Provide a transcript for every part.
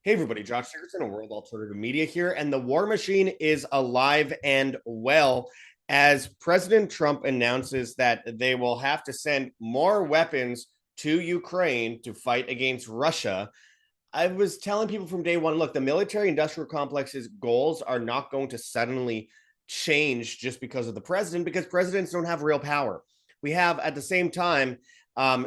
Hey everybody, Josh Sigurdson of World Alternative Media here, and the war machine is alive and well as President Trump announces that they will have to send more weapons to Ukraine to fight against Russia. I was telling people from day one, look, the military industrial complex's goals are not going to suddenly change just because of the president, because presidents don't have real power. We have at the same time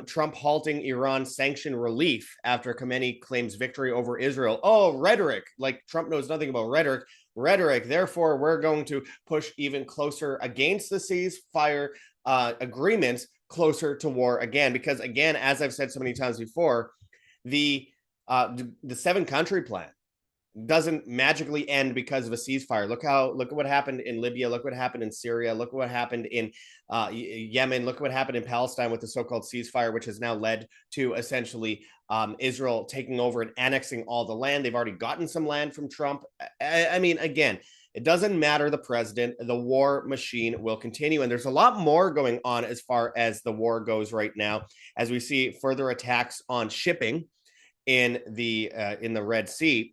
Trump halting Iran sanction relief after Khamenei claims victory over Israel. Oh, rhetoric. Like Trump knows nothing about rhetoric. Rhetoric. Therefore, we're going to push even closer against the ceasefire agreements, closer to war again. Because, again, as I've said so many times before, the seven country plan doesn't magically end because of a ceasefire. Look at what happened in Libya. Look what happened in Syria. Look what happened in Yemen. Look what happened in Palestine with the so-called ceasefire, which has now led to essentially Israel taking over and annexing all the land. They've already gotten some land from Trump. I mean, again, it doesn't matter the president. The war machine will continue. And there's a lot more going on as far as the war goes right now, as we see further attacks on shipping in the Red Sea,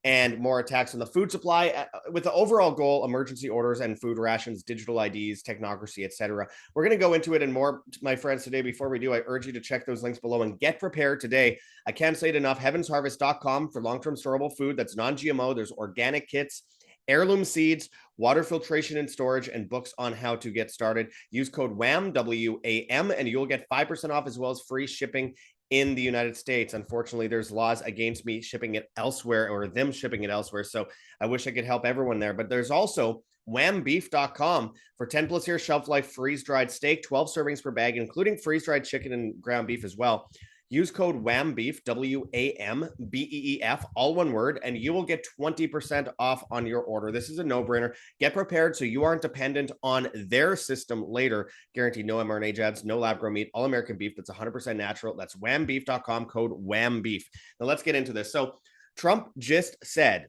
and more attacks on the food supply, with the overall goal: emergency orders and food rations, digital IDs, technocracy, etc. We're going to go into it and more, my friends, today. Before we do, I urge you to check those links below and get prepared today. I can't say it enough. heavensharvest.com for long-term storable food that's non-GMO. There's organic kits, heirloom seeds, water filtration and storage, and books on how to get started. Use code WAM, W-A-M, and you'll get 5% off as well as free shipping in the United States. Unfortunately, there's laws against me shipping it elsewhere, or them shipping it elsewhere. So I wish I could help everyone there. But there's also whambeef.com for 10 plus year shelf life freeze dried steak, 12 servings per bag, including freeze dried chicken and ground beef as well. Use code WAMBEEF, WAMBEEF, all one word, and you will get 20% off on your order. This is a no-brainer. Get prepared so you aren't dependent on their system later. Guaranteed no mRNA jabs, no lab-grown meat, all American beef that's 100% natural. That's whambeef.com, code WAMBEEF. Now let's get into this. So Trump just said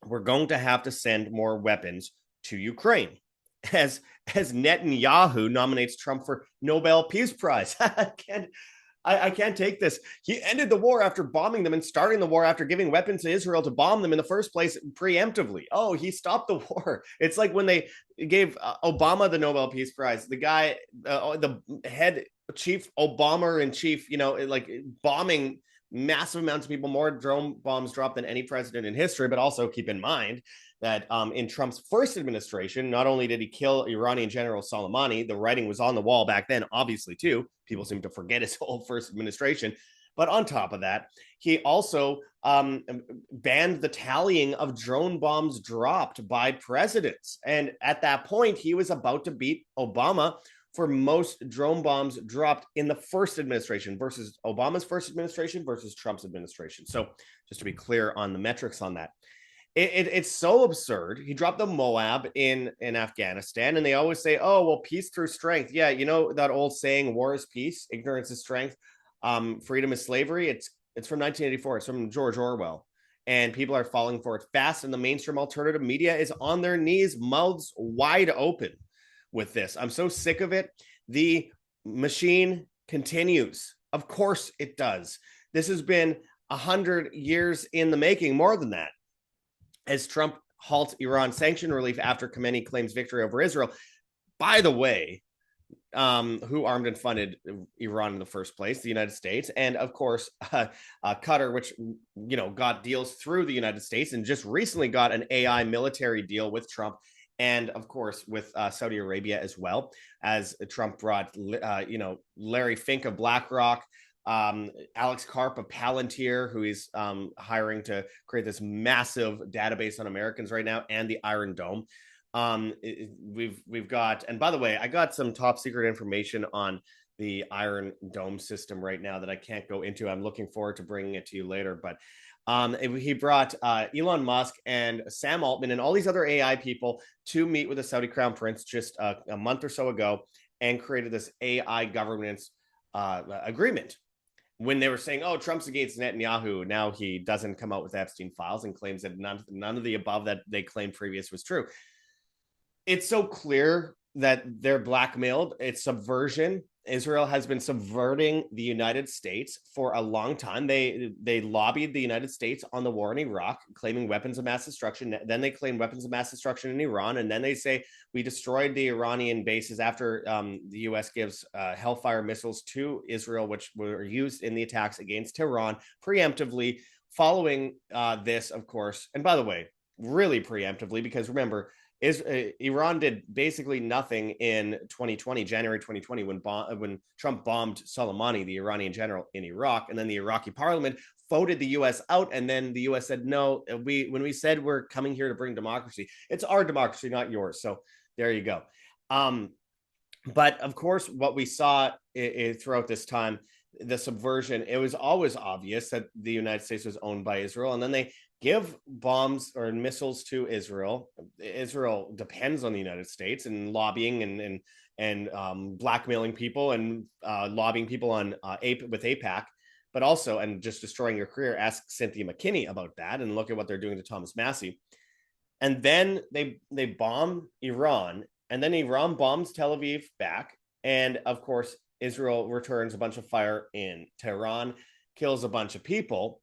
we're going to have to send more weapons to Ukraine as Netanyahu nominates Trump for Nobel Peace Prize. I can't take this. He ended the war after bombing them and starting the war after giving weapons to Israel to bomb them in the first place preemptively. Oh, he stopped the war. It's like when they gave Obama the Nobel Peace Prize. The guy, the head chief Obama in chief, like bombing massive amounts of people, more drone bombs dropped than any president in history. But also keep in mind that in Trump's first administration, not only did he kill Iranian General Soleimani, the writing was on the wall back then, obviously, too. People seem to forget his whole first administration. But on top of that, he also banned the tallying of drone bombs dropped by presidents. And at that point, he was about to beat Obama for most drone bombs dropped in the first administration versus Obama's first administration versus Trump's administration. So just to be clear on the metrics on that. It's so absurd. He dropped the Moab in Afghanistan, and they always say, "Oh, well, peace through strength." Yeah, you know that old saying, "War is peace, ignorance is strength, freedom is slavery." It's from 1984. It's from George Orwell, and people are falling for it fast. And the mainstream alternative media is on their knees, mouths wide open with this. I'm so sick of it. The machine continues. Of course, it does. This has been 100 years in the making, more than that, as Trump halts Iran sanction relief after Khamenei claims victory over Israel. By the way, who armed and funded Iran in the first place? The United States. And of course, Qatar, which, got deals through the United States and just recently got an AI military deal with Trump. And of course, with Saudi Arabia as well, as Trump brought, Larry Fink of BlackRock, Alex Karp of Palantir, who he's hiring to create this massive database on Americans right now, and the Iron Dome. We've got, and by the way, I got some top secret information on the Iron Dome system right now that I can't go into. I'm looking forward to bringing it to you later, but he brought Elon Musk and Sam Altman and all these other AI people to meet with the Saudi Crown Prince just a month or so ago, and created this AI governance agreement. When they were saying, "Oh, Trump's against Netanyahu," now he doesn't come out with Epstein files and claims that none of the above that they claimed previous was true. It's so clear that they're blackmailed. It's subversion. Israel has been subverting the United States for a long time. They lobbied the United States on the war in Iraq, claiming weapons of mass destruction. Then they claim weapons of mass destruction in Iran, and then they say we destroyed the Iranian bases after the U.S. gives Hellfire missiles to Israel, which were used in the attacks against Tehran preemptively. Following this, of course, and by the way, really preemptively, because remember, Iran did basically nothing in 2020, January 2020, when Trump bombed Soleimani, the Iranian general in Iraq, and then the Iraqi parliament voted the U.S. out, and then the U.S. said no. When we said we're coming here to bring democracy, it's our democracy, not yours. So there you go. But of course, what we saw throughout this time, the subversion, it was always obvious that the United States was owned by Israel, and then they give bombs or missiles to Israel. Israel depends on the United States and lobbying and blackmailing people and lobbying people on with AIPAC, but also, and just destroying your career. Ask Cynthia McKinney about that, and look at what they're doing to Thomas Massie. And then they bomb Iran, and then Iran bombs Tel Aviv back, and of course Israel returns a bunch of fire in Tehran, kills a bunch of people.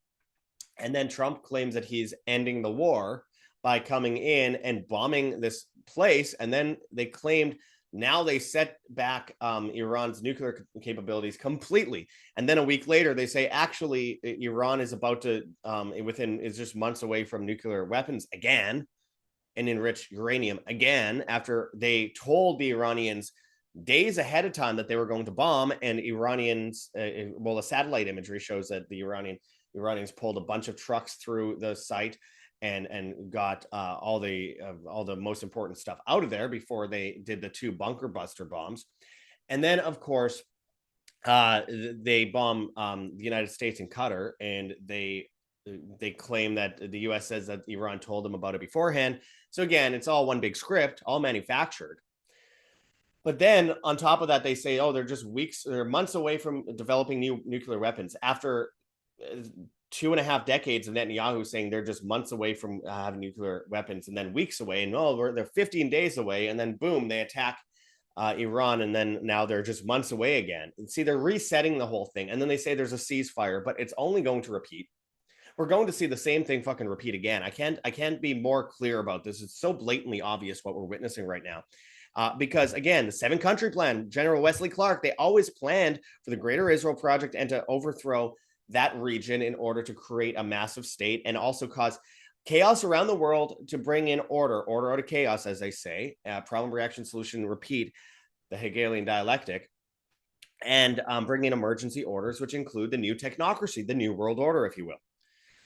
And then Trump claims that he's ending the war by coming in and bombing this place. And then they claimed now they set back Iran's nuclear capabilities completely. And then a week later, they say, actually, Iran is about to, is just months away from nuclear weapons again and enriched uranium again, after they told the Iranians days ahead of time that they were going to bomb. And Iranians, the satellite imagery shows that the Iranians pulled a bunch of trucks through the site and got all the most important stuff out of there before they did the 2 bunker buster bombs. And then, of course, they bomb the United States and Qatar, and they claim that the U.S. says that Iran told them about it beforehand. So again, it's all one big script, all manufactured. But then on top of that, they say, oh, they're just they're months away from developing new nuclear weapons after 2.5 decades of Netanyahu saying they're just months away from having nuclear weapons, and then weeks away, and they're 15 days away, and then boom, they attack Iran, and then now they're just months away again. And see, they're resetting the whole thing, and then they say there's a ceasefire, but it's only going to repeat. We're going to see the same thing fucking repeat again. I can't be more clear about this. It's so blatantly obvious what we're witnessing right now. Because again, the 7-country plan, General Wesley Clark, they always planned for the Greater Israel Project and to overthrow that region in order to create a massive state and also cause chaos around the world to bring in order out of chaos, as they say, problem, reaction, solution, repeat, the Hegelian dialectic, and bring in emergency orders, which include the new technocracy, the new world order, if you will.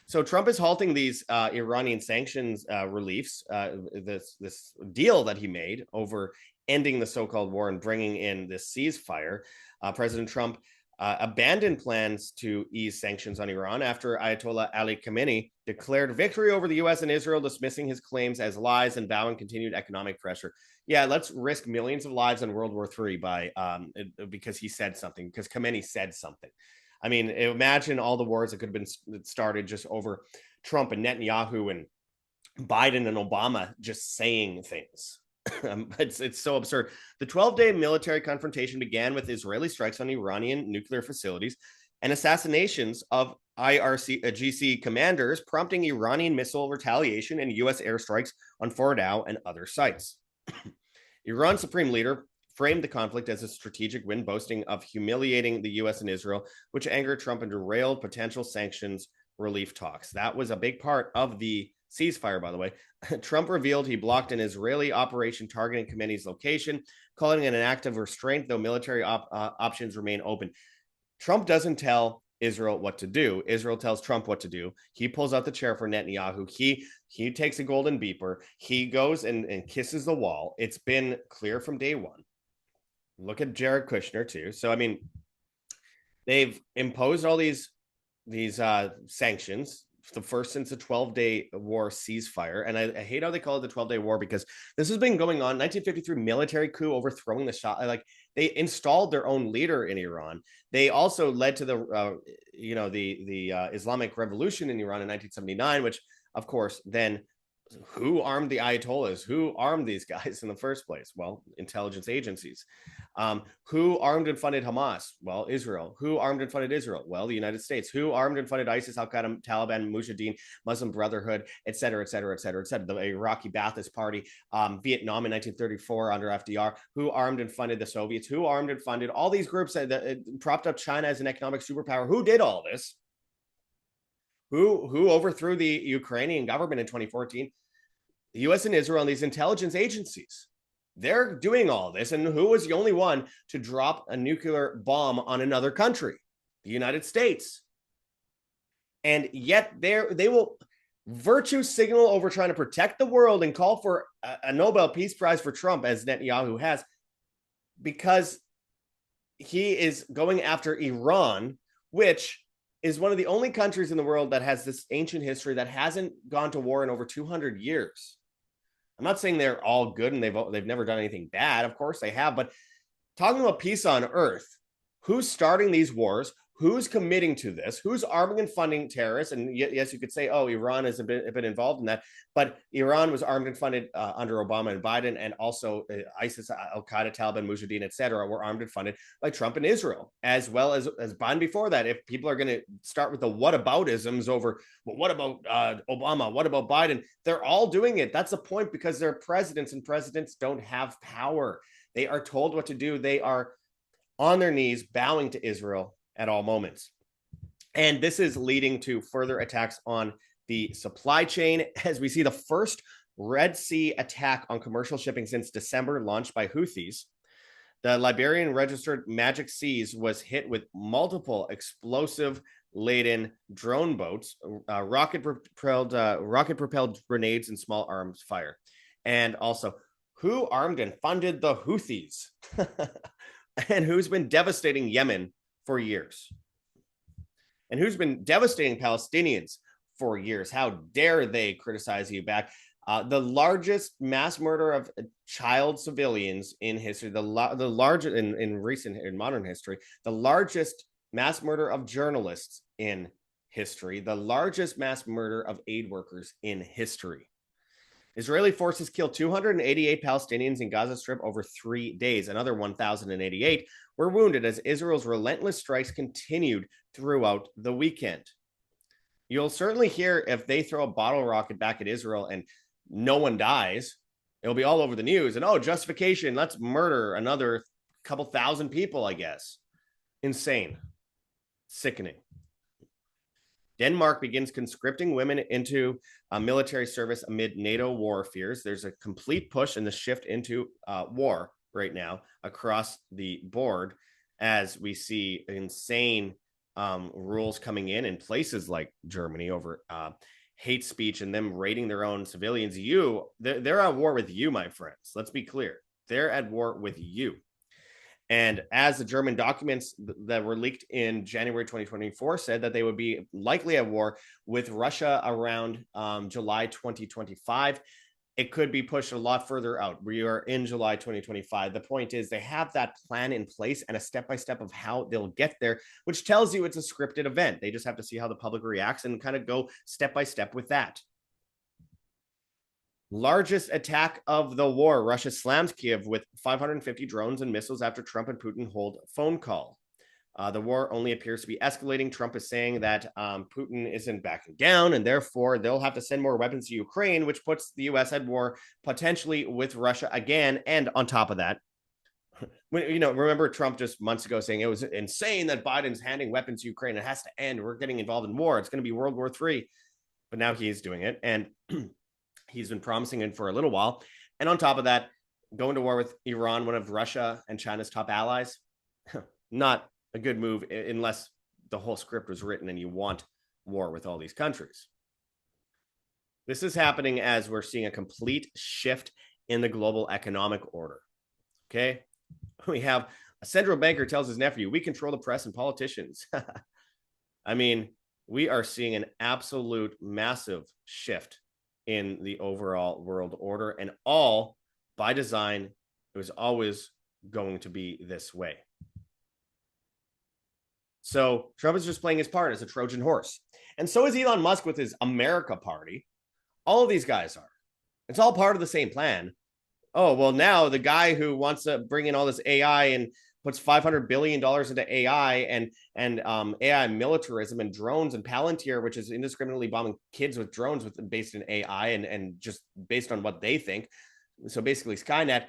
So Trump is halting these Iranian sanctions reliefs, this deal that he made over ending the so-called war and bringing in this ceasefire. President Trump abandoned plans to ease sanctions on Iran after Ayatollah Ali Khamenei declared victory over the U.S. and Israel, dismissing his claims as lies and vowing continued economic pressure. Yeah, let's risk millions of lives in World War III because he said something, because Khamenei said something. I mean, imagine all the wars that could have been started just over Trump and Netanyahu and Biden and Obama just saying things. It's so absurd. The 12-day military confrontation began with Israeli strikes on Iranian nuclear facilities and assassinations of IRGC commanders, prompting Iranian missile retaliation and U.S. airstrikes on Fordow and other sites. Iran's supreme leader framed the conflict as a strategic win, boasting of humiliating the U.S. and Israel, which angered Trump and derailed potential sanctions relief talks. That was a big part of the ceasefire, by the way. Trump revealed he blocked an Israeli operation targeting Khamenei's location, calling it an act of restraint, though military options remain open. Trump doesn't tell Israel what to do. Israel tells Trump what to do. He pulls out the chair for Netanyahu. He takes a golden beeper. He goes and kisses the wall. It's been clear from day one. Look at Jared Kushner too. So I mean, they've imposed all these sanctions, the first since the 12-day war ceasefire. And I hate how they call it the 12-day war, because this has been going on. 1953 military coup overthrowing the Shah. Like, they installed their own leader in Iran. They also led to the Islamic Revolution in Iran in 1979, which of course then Who armed the Ayatollahs? Who armed these guys in the first place? Well, intelligence agencies. Who armed and funded Hamas? Well, Israel. Who armed and funded Israel? Well, the United States. Who armed and funded ISIS, Al Qaeda, Taliban, Mujahideen, Muslim Brotherhood, et cetera, et cetera, et cetera, et cetera. The Iraqi Ba'athist Party, Vietnam in 1934 under FDR. Who armed and funded the Soviets? Who armed and funded all these groups that propped up China as an economic superpower? Who did all this? Who overthrew the Ukrainian government in 2014? The US and Israel and these intelligence agencies. They're doing all this. And who was the only one to drop a nuclear bomb on another country? The United States. And yet they will virtue signal over trying to protect the world and call for a Nobel Peace Prize for Trump, as Netanyahu has, because he is going after Iran, which is one of the only countries in the world that has this ancient history that hasn't gone to war in over 200 years. I'm not saying they're all good and they've never done anything bad. Of course they have, but talking about peace on earth, who's starting these wars? Who's committing to this? Who's arming and funding terrorists? And yes, you could say, oh, Iran has been involved in that. But Iran was armed and funded under Obama and Biden, and also ISIS, Al Qaeda, Taliban, Mujahideen, et cetera, were armed and funded by Trump and Israel, as well as Biden before that. If people are going to start with the whataboutisms over, well, what about Obama? What about Biden? They're all doing it. That's the point, because they're presidents, and presidents don't have power. They are told what to do. They are on their knees, bowing to Israel at all moments. And this is leading to further attacks on the supply chain, as we see the first Red Sea attack on commercial shipping since December, launched by Houthis. The Liberian registered Magic Seas was hit with multiple explosive-laden drone boats, rocket-propelled grenades, and small arms fire. And also, who armed and funded the Houthis? And who's been devastating Yemen for years? And who's been devastating Palestinians for years? How dare they criticize you back? The largest mass murder of child civilians in history, the largest in modern history, the largest mass murder of journalists in history, the largest mass murder of aid workers in history. Israeli forces killed 288 Palestinians in Gaza Strip over 3 days. Another 1,088 were wounded as Israel's relentless strikes continued throughout the weekend. You'll certainly hear if they throw a bottle rocket back at Israel and no one dies, it'll be all over the news. And, oh, justification, let's murder another couple thousand people, I guess. Insane. Sickening. Denmark begins conscripting women into military service amid NATO war fears. There's a complete push in the shift into war right now across the board, as we see insane rules coming in places like Germany over hate speech and them raiding their own civilians. They're at war with you, my friends. Let's be clear. They're at war with you. And as the German documents that were leaked in January 2024 said, that they would be likely at war with Russia around July 2025. It could be pushed a lot further out. We are in July 2025. The point is, they have that plan in place and a step-by-step of how they'll get there, which tells you it's a scripted event. They just have to see how the public reacts and kind of go step-by-step with that. Largest attack of the war. Russia slams Kiev with 550 drones and missiles after Trump and Putin hold phone call. The war only appears to be escalating. Trump is saying that Putin isn't backing down, and therefore they'll have to send more weapons to Ukraine, which puts the U.S. at war potentially with Russia again. And on top of that, remember Trump just months ago saying it was insane that Biden's handing weapons to Ukraine. It has to end. We're getting involved in war. It's going to be World War III. But now he's doing it. And he's been promising it for a little while. And on top of that, going to war with Iran, one of Russia and China's top allies, not a good move unless the whole script was written and you want war with all these countries. This is happening as we're seeing a complete shift in the global economic order. Okay? We have a central banker tells his nephew, we control the press and politicians. I mean, we are seeing an absolute massive shift in the overall world order, and all by design. It was always going to be this way. So Trump is just playing his part as a Trojan horse. And so is Elon Musk with his America Party. All of these guys are. It's all part of the same plan. Oh, well, now the guy who wants to bring in all this AI and puts $500 billion into AI and AI militarism and drones and Palantir, which is indiscriminately bombing kids with drones based in AI and just based on what they think. So basically, Skynet.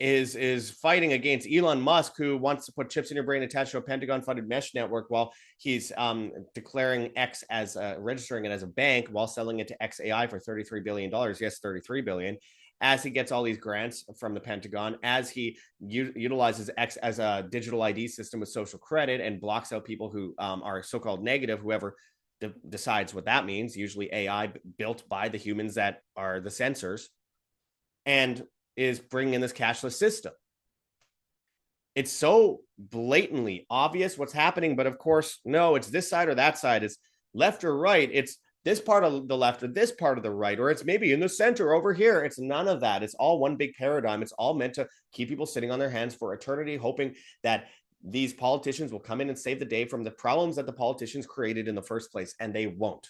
Is fighting against Elon Musk, who wants to put chips in your brain attached to a Pentagon-funded mesh network, while he's declaring X as registering it as a bank while selling it to XAI for $33 billion. Yes, $33 billion. As he gets all these grants from the Pentagon, as he utilizes X as a digital ID system with social credit and blocks out people who are so-called negative, whoever decides what that means, usually AI built by the humans that are the censors, and is bringing in this cashless system. It's so blatantly obvious what's happening, but of course, no, it's this side or that side. It's left or right. It's this part of the left or this part of the right, or it's maybe in the center over here. It's none of that. It's all one big paradigm. It's all meant to keep people sitting on their hands for eternity, hoping that these politicians will come in and save the day from the problems that the politicians created in the first place, and they won't.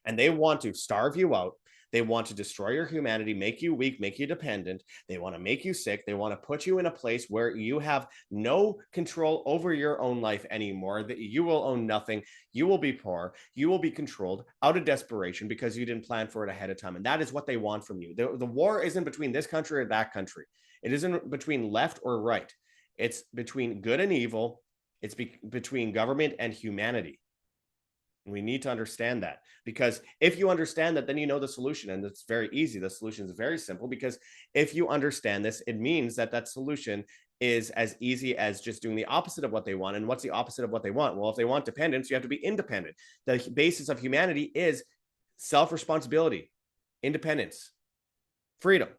And they want to starve you out. They want to destroy your humanity, make you weak, make you dependent. They want to make you sick. They want to put you in a place where you have no control over your own life anymore, that you will own nothing. You will be poor. You will be controlled out of desperation because you didn't plan for it ahead of time. And that is what they want from you. The war isn't between this country or that country. It isn't between left or right. It's between good and evil. It's between government and humanity. We need to understand that, because if you understand that, then you know the solution, and it's very easy. The solution is very simple, because if you understand this, it means that that solution is as easy as just doing the opposite of what they want. And what's the opposite of what they want? Well, if they want dependence, you have to be independent. The basis of humanity is self-responsibility, independence, freedom.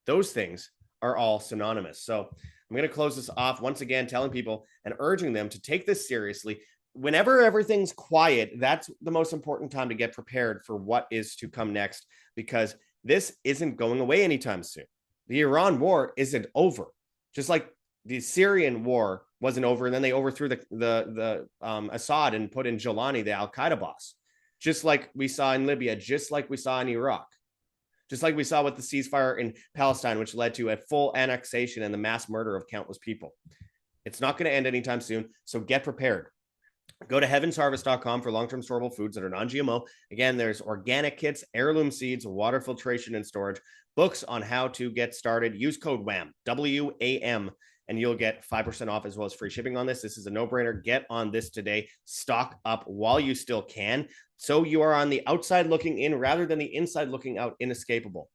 Those things are all synonymous. So I'm going to close this off once again, telling people and urging them to take this seriously. Whenever everything's quiet, that's the most important time to get prepared for what is to come next, because this isn't going away anytime soon. The Iran war isn't over, just like the Syrian war wasn't over, and then they overthrew the Assad and put in Jolani, the Al-Qaeda boss, just like we saw in Libya, just like we saw in Iraq, just like we saw with the ceasefire in Palestine, which led to a full annexation and the mass murder of countless people. It's not going to end anytime soon, so get prepared. Go to heavensharvest.com for long-term storable foods that are non-GMO. Again, there's organic kits, heirloom seeds, water filtration and storage, books on how to get started. Use code WAM, W-A-M, and you'll get 5% off as well as free shipping on this. This is a no-brainer. Get on this today. Stock up while you still can, so you are on the outside looking in rather than the inside looking out, inescapable.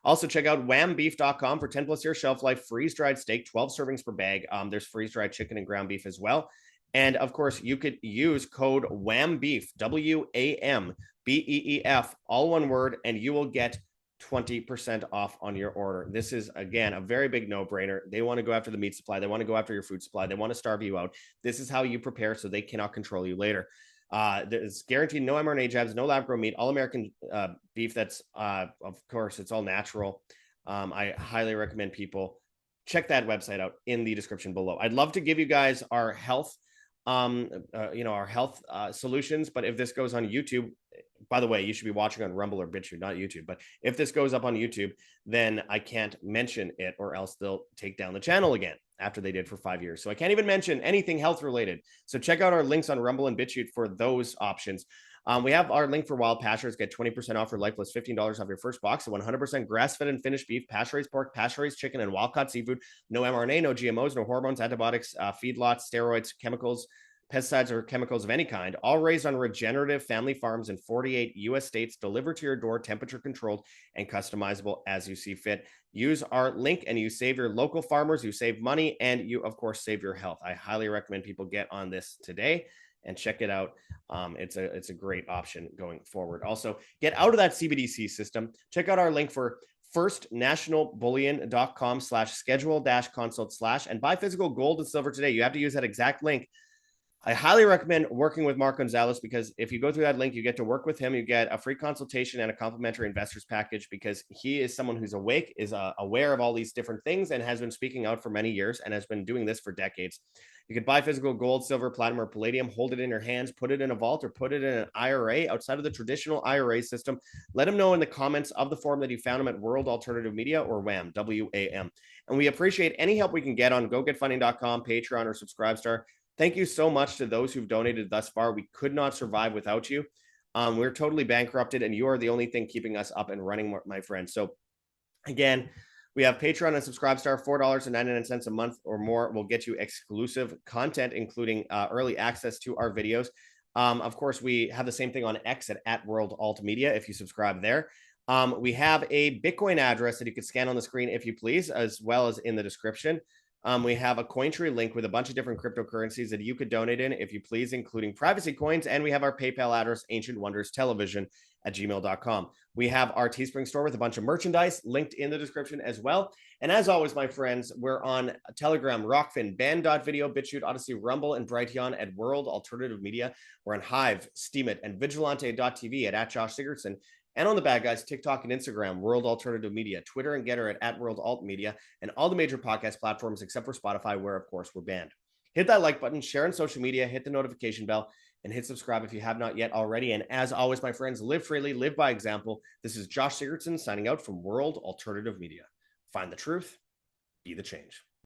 Also, check out whambeef.com for 10 plus year shelf life, freeze-dried steak, 12 servings per bag. There's freeze-dried chicken and ground beef as well. And of course, you could use code WAMBEEF, WAMBEEF, all one word, and you will get 20% off on your order. This is, again, a very big no-brainer. They want to go after the meat supply. They want to go after your food supply. They want to starve you out. This is how you prepare so they cannot control you later. There's guaranteed no mRNA jabs, no lab-grown meat, all American beef. That's, of course, it's all natural. I highly recommend people check that website out in the description below. I'd love to give you guys our health our health solutions, but if this goes on YouTube, by the way, you should be watching on Rumble or BitChute, not YouTube, but if this goes up on YouTube, then I can't mention it, or else they'll take down the channel again after they did for 5 years. So I can't even mention anything health related. So check out our links on Rumble and BitChute for those options. We have our link for Wild Pastures. Get 20% off your life plus $15 off your first box of 100% grass-fed and finished beef, pasture-raised pork, pasture-raised chicken, and wild-caught seafood. No mRNA, no GMOs, no hormones, antibiotics, feedlots, steroids, chemicals, pesticides, or chemicals of any kind, all raised on regenerative family farms in 48 U.S. states, delivered to your door, temperature controlled, and customizable as you see fit. Use our link and you save your local farmers, you save money, and you, of course, save your health. I highly recommend people get on this today and check it out. It's a great option going forward. Also, get out of that CBDC system. Check out our link for firstnationalbullion.com/schedule-consult/ and buy physical gold and silver today. You have to use that exact link. I highly recommend working with Mark Gonzalez, because if you go through that link, you get to work with him. You get a free consultation and a complimentary investors package, because he is someone who's awake, is aware of all these different things, and has been speaking out for many years and has been doing this for decades. You could buy physical gold, silver, platinum, or palladium, hold it in your hands, put it in a vault, or put it in an IRA outside of the traditional IRA system. Let them know in the comments of the forum that you found them at World Alternative Media or WAM, WAM. And we appreciate any help we can get on gogetfunding.com, Patreon, or Subscribestar. Thank you so much to those who've donated thus far. We could not survive without you. We're totally bankrupted, and you are the only thing keeping us up and running, my friends. So again, we have Patreon and Subscribestar, $4.99 a month or more will get you exclusive content, including early access to our videos. Of course, we have the same thing on X at World Alt Media if you subscribe there. We have a Bitcoin address that you can scan on the screen if you please, as well as in the description. We have a Cointree link with a bunch of different cryptocurrencies that you could donate in if you please, including privacy coins. And we have our PayPal address, ancientwonderstelevision@gmail.com. We have our Teespring store with a bunch of merchandise linked in the description as well. And as always, my friends, we're on Telegram, Rockfin, Band.video, BitChute, Odyssey, Rumble, and Brighteon at World Alternative Media. We're on Hive, Steemit, and Vigilante.tv at Josh Sigurdson. And on the bad guys, TikTok and Instagram, World Alternative Media, Twitter and Getter at World Alt Media, and all the major podcast platforms except for Spotify, where, of course, we're banned. Hit that like button, share on social media, hit the notification bell, and hit subscribe if you have not yet already. And as always, my friends, live freely, live by example. This is Josh Sigurdson signing out from World Alternative Media. Find the truth, be the change.